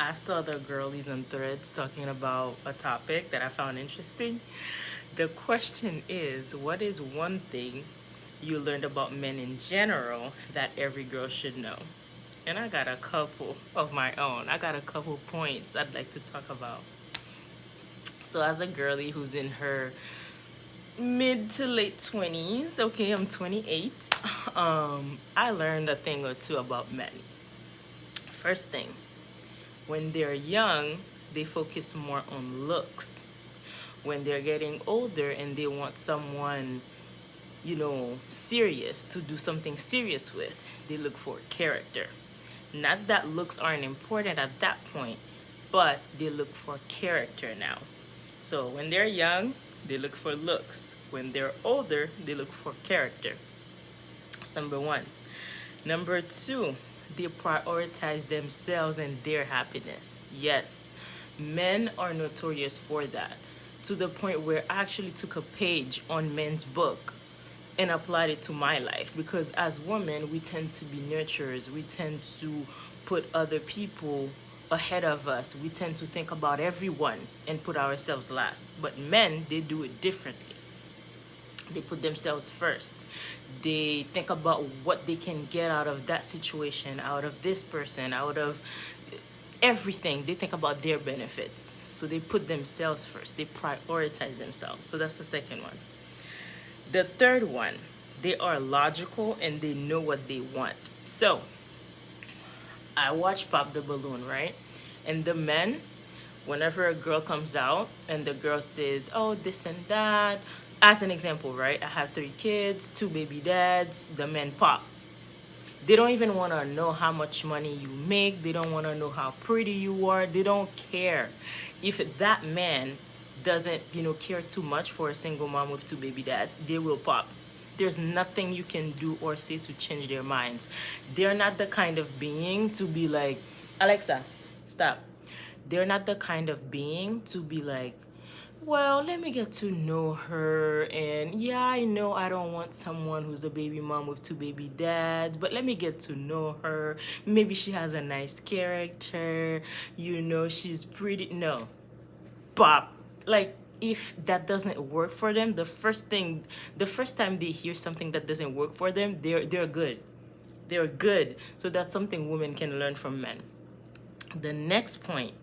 I saw the girlies on threads talking about a topic that I found interesting. The question is, what is one thing you learned about men in general that every girl should know? And I got a couple of my own. I got a couple points I'd like to talk about. So, as a girly who's in her mid to late 20s, okay, I'm 28, I learned a thing or two about men. First thing, when they're young, they focus more on looks. When they're getting older and they want someone, serious to do something serious with, they look for character. Not that looks aren't important at that point, but they look for character now. So when they're young, they look for looks. When they're older, they look for character. That's number one. Number two, they prioritize themselves and their happiness. Yes, men are notorious for that, to the point where I actually took a page on men's book and applied it to my life, because as women we tend to be nurturers. We tend to put other people ahead of us. We tend to think about everyone and put ourselves last. But men, they do it differently. They put themselves first. They think about what they can get out of that situation, out of this person, out of everything. They think about their benefits. So they put themselves first. They prioritize themselves. So that's the second one. The third one, they are logical and they know what they want. So I watch Pop the Balloon, right? And the men, whenever a girl comes out and the girl says, oh, this and that, as an example, right? I have 3 kids, 2 baby dads, the men pop. They don't even want to know how much money you make. They don't want to know how pretty you are. They don't care. If that man doesn't, care too much for a single mom with 2 baby dads, they will pop. There's nothing you can do or say to change their minds. They're not the kind of being to be like, Alexa, stop. They're not the kind of being to be like, well, let me get to know her. And yeah, I know I don't want someone who's a baby mom with 2 baby dads, but let me get to know her. Maybe she has a nice character. She's pretty. No. Pop. Like, if that doesn't work for them, the first time they hear something that doesn't work for them, they're good. They're good. So that's something women can learn from men. The next point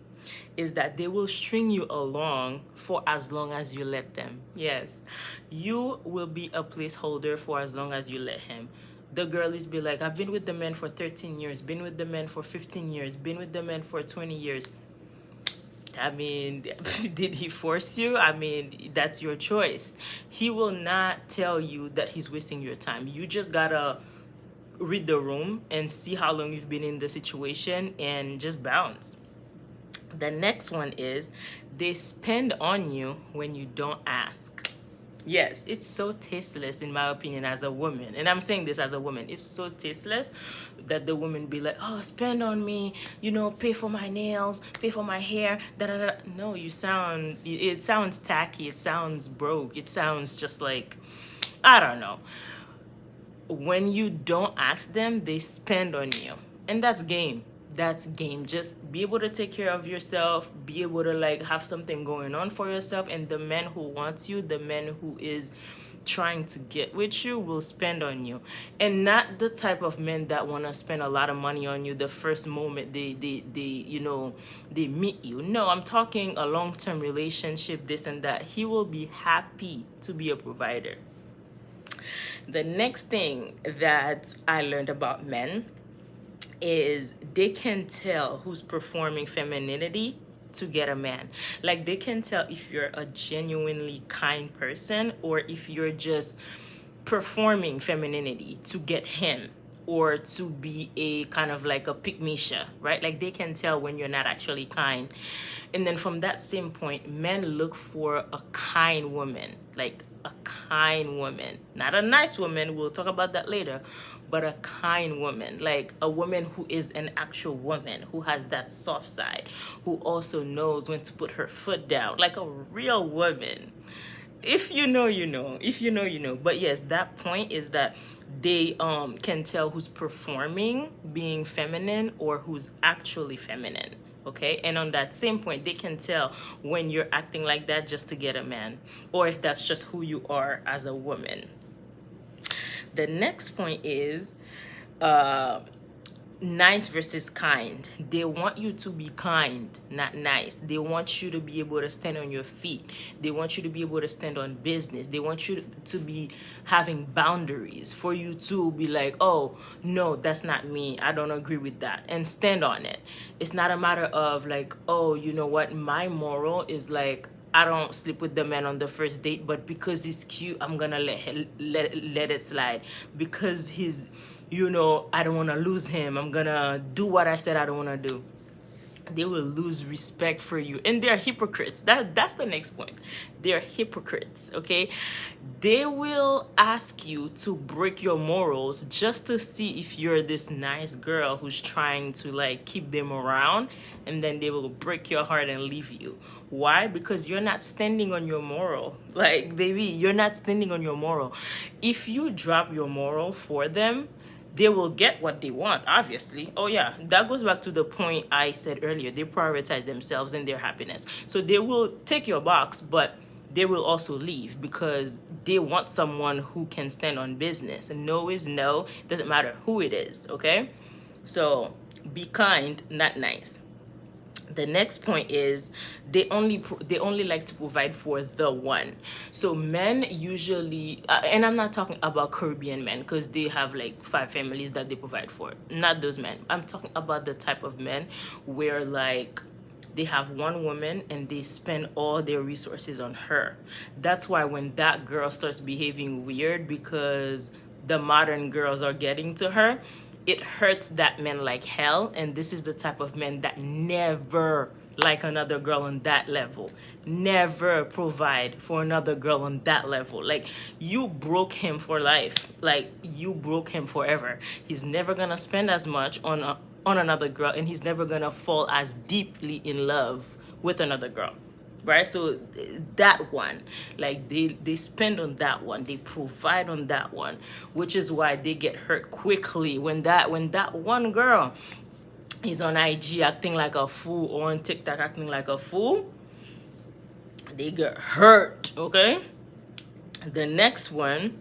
is that they will string you along for as long as you let them. Yes, you will be a placeholder for as long as you let him. The girlies be like, I've been with the man for 13 years, been with the man for 15 years, been with the man for 20 years. I mean, did he force you? I mean, that's your choice. He will not tell you that he's wasting your time. You just gotta read the room and see how long you've been in the situation and just bounce. The next one is they spend on you when you don't ask. Yes, it's so tasteless in my opinion as a woman. And I'm saying this as a woman. It's so tasteless that the woman be like, oh, spend on me, pay for my nails, pay for my hair, da da da. No, it sounds tacky, it sounds broke, it sounds just like, I don't know. When you don't ask them, they spend on you. And that's game. That's game. Just be able to take care of yourself, be able to like have something going on for yourself. And the man who wants you, the man who is trying to get with you, will spend on you. And not the type of men that want to spend a lot of money on you the first moment they meet you. No, I'm talking a long-term relationship, this and that. He will be happy to be a provider. The next thing that I learned about men is they can tell who's performing femininity to get a man. Like, they can tell if you're a genuinely kind person or if you're just performing femininity to get him, or to be a kind of like a pick-me-sha, right? Like, they can tell when you're not actually kind. And then from that same point, men look for a kind woman, like a kind woman, not a nice woman, we'll talk about that later, but a kind woman, like a woman who is an actual woman, who has that soft side, who also knows when to put her foot down, like a real woman. If you know, you know. If you know, you know. But yes, that point is that they can tell who's performing being feminine or who's actually feminine. Okay, and on that same point, they can tell when you're acting like that just to get a man, or if that's just who you are as a woman. The next point is uh nice versus kind. They want you to be kind, not nice. They want you to be able to stand on your feet. They want you to be able to stand on business. They want you to be having boundaries, for you to be like, oh no, that's not me, I don't agree with that, and stand on it. It's not a matter of like, oh, you know what, my moral is like, I don't sleep with the man on the first date, but because he's cute, I'm gonna let it slide. Because he's, you know, I don't want to lose him, I'm gonna do what I said I don't want to do. They will lose respect for you, and they're hypocrites. That's the next point. They're hypocrites. Okay, they will ask you to break your morals just to see if you're this nice girl who's trying to like keep them around, and then they will break your heart and leave you. Why? Because you're not standing on your moral. Like, baby, you're not standing on your moral. If you drop your moral for them, they will get what they want, obviously. Oh yeah, that goes back to the point I said earlier. They prioritize themselves and their happiness, so they will take your box, but they will also leave because they want someone who can stand on business. And no is no, doesn't matter who it is. Okay, so be kind, not nice. The next point is they only like to provide for the one. So men usually and I'm not talking about Caribbean men, because they have like 5 families that they provide for. Not those men. I'm talking about the type of men where like they have one woman and they spend all their resources on her. That's why when that girl starts behaving weird because the modern girls are getting to her, it hurts that man like hell. And this is the type of men that never like another girl on that level, never provide for another girl on that level. Like, you broke him for life, like you broke him forever. He's never gonna spend as much on another girl, and he's never gonna fall as deeply in love with another girl, right? So that one, like they spend on that one, they provide on that one, which is why they get hurt quickly when that one girl is on IG acting like a fool, or on TikTok acting like a fool. They get hurt. Okay, the next one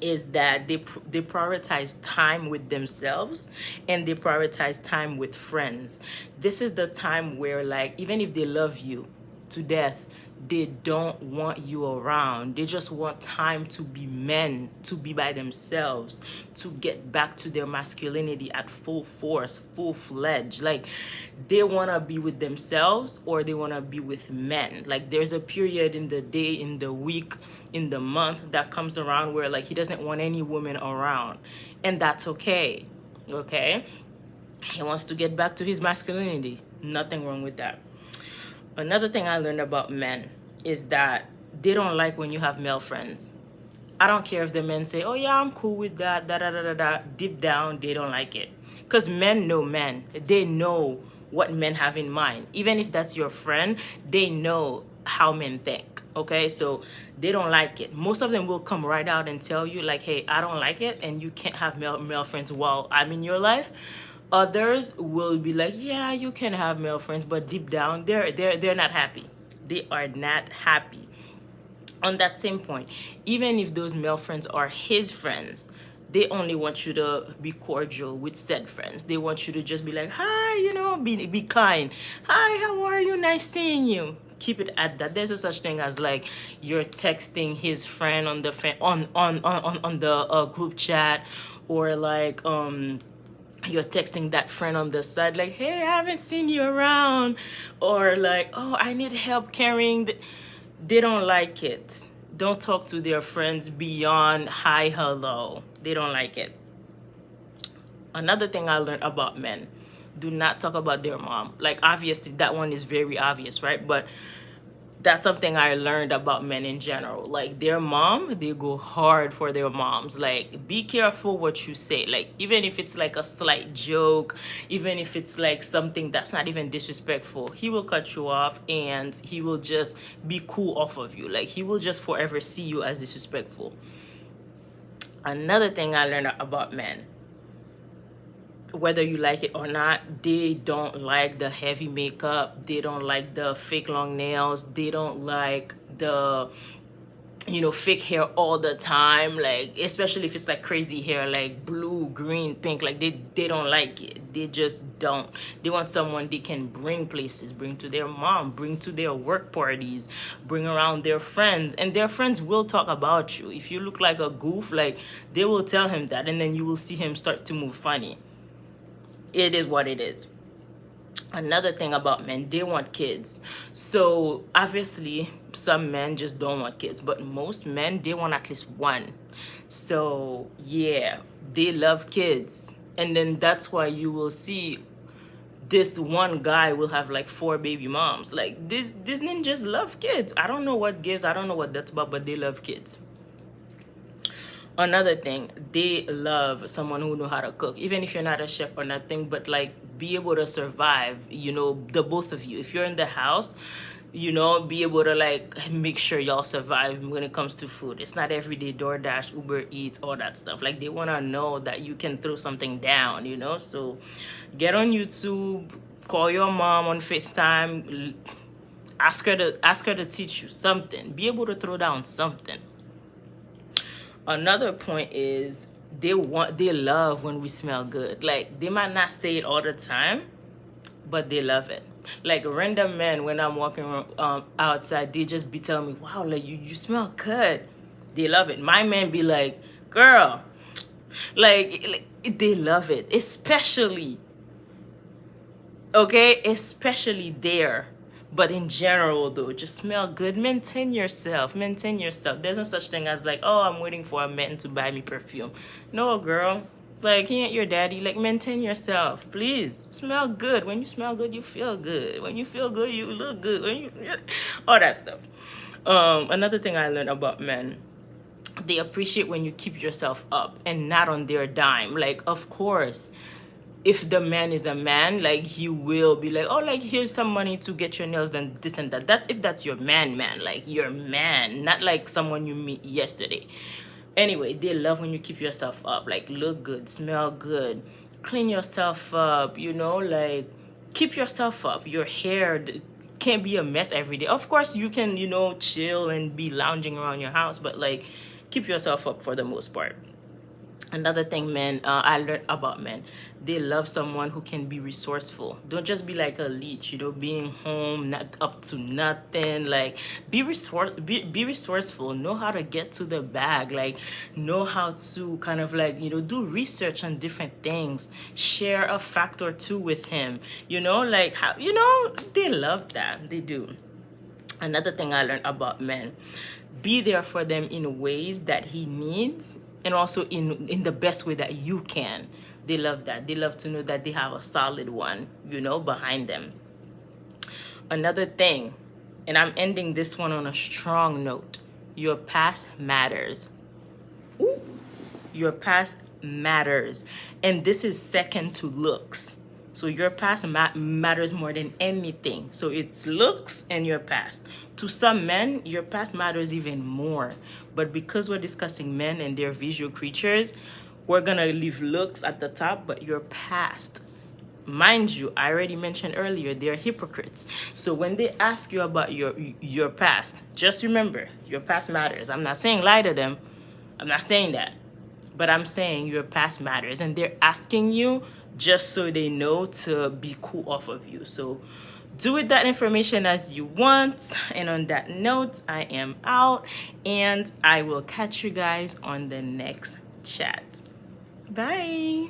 is that they prioritize time with themselves, and they prioritize time with friends. This is the time where, like, even if they love you to death, they don't want you around. They just want time to be men, to be by themselves, to get back to their masculinity at full force, full-fledged. Like, they want to be with themselves, or they want to be with men. Like, there's a period in the day, in the week, in the month that comes around where like he doesn't want any woman around, and that's okay. Okay, he wants to get back to his masculinity. Nothing wrong with that. Another thing I learned about men is that they don't like when you have male friends. I don't care if the men say, oh yeah, I'm cool with that, da da da da da. Deep down, they don't like it. Because men know men. They know what men have in mind. Even if that's your friend, they know how men think. Okay, so they don't like it. Most of them will come right out and tell you like, hey, I don't like it, and you can't have male friends while I'm in your life. Others will be like, yeah, you can have male friends, but deep down, they're not happy. They are not happy. On that same point, even if those male friends are his friends, they only want you to be cordial with said friends. They want you to just be like, hi, you know, be kind. Hi, how are you? Nice seeing you. Keep it at that. There's no such thing as like you're texting his friend on the on the group chat, or like you're texting that friend on the side like, hey, I haven't seen you around, or like, oh, I need help carrying they don't like it. Don't talk to their friends beyond hi, hello. They don't like it. Another thing I learned about men, do not talk about their mom. Like, obviously that one is very obvious, right? But that's something I learned about men in general. Like, their mom, they go hard for their moms. Like, be careful what you say. Like, even if it's like a slight joke, even if it's like something that's not even disrespectful, he will cut you off and he will just be cool off of you. Like, he will just forever see you as disrespectful. Another thing I learned about men, whether you like it or not, they don't like the heavy makeup, they don't like the fake long nails, they don't like the fake hair all the time, like especially if it's like crazy hair, like blue, green, pink, like they don't like it. They just don't. They want someone they can bring places, bring to their mom, bring to their work parties, bring around their friends, and their friends will talk about you. If you look like a goof, like they will tell him that, and then you will see him start to move funny. It is what it is. Another thing about men, they want kids. So obviously some men just don't want kids, but most men, they want at least one. So yeah, they love kids. And then that's why you will see this one guy will have like 4 baby moms. Like these ninjas love kids. I don't know what gives, I don't know what that's about, but they love kids. Another thing, they love someone who know how to cook, even if you're not a chef or nothing, but like be able to survive, the both of you. If you're in the house, be able to like make sure y'all survive when it comes to food. It's not everyday DoorDash, Uber Eats, all that stuff. Like they want to know that you can throw something down, so get on YouTube, call your mom on FaceTime, ask her to teach you something, be able to throw down something. Another point is they love when we smell good. Like they might not say it all the time, but they love it. Like random men, when I'm walking outside, they just be telling me, wow, like you smell good. They love it. My man be like, girl, like they love it, especially there. But in general, though, just smell good. Maintain yourself. There's no such thing as like, oh, I'm waiting for a man to buy me perfume. No, girl. Like, he ain't your daddy. Like, maintain yourself. Please. Smell good. When you smell good, you feel good. When you feel good, you look good. All that stuff. Another thing I learned about men, they appreciate when you keep yourself up and not on their dime. Like, of course, if the man is a man, like he will be like, oh, like here's some money to get your nails done, this and that. That's if that's your man, like your man, not like someone you meet yesterday. Anyway, they love when you keep yourself up, like look good, smell good, clean yourself up, like keep yourself up. Your hair can't be a mess every day. Of course, you can, chill and be lounging around your house, but like keep yourself up for the most part. Another thing, men, I learned about men, they love someone who can be resourceful. Don't just be like a leech, being home, not up to nothing. Like be resourceful. Know how to get to the bag. Like know how to kind of like do research on different things. Share a fact or two with him. Like how they love that. They do. Another thing I learned about men, be there for them in ways that he needs, and also in the best way that you can. They love that. They love to know that they have a solid one, behind them. Another thing, and I'm ending this one on a strong note, your past matters. Ooh, your past matters. And this is second to looks. So your past matters more than anything. So it's looks and your past. To some men, your past matters even more. But because we're discussing men and their visual creatures, we're going to leave looks at the top, but your past. Mind you, I already mentioned earlier, they're hypocrites. So when they ask you about your past, just remember, your past matters. I'm not saying lie to them. I'm not saying that. But I'm saying your past matters. And they're asking you just so they know to be cool off of you. So do with that information as you want. And on that note, I am out. And I will catch you guys on the next chat. Bye.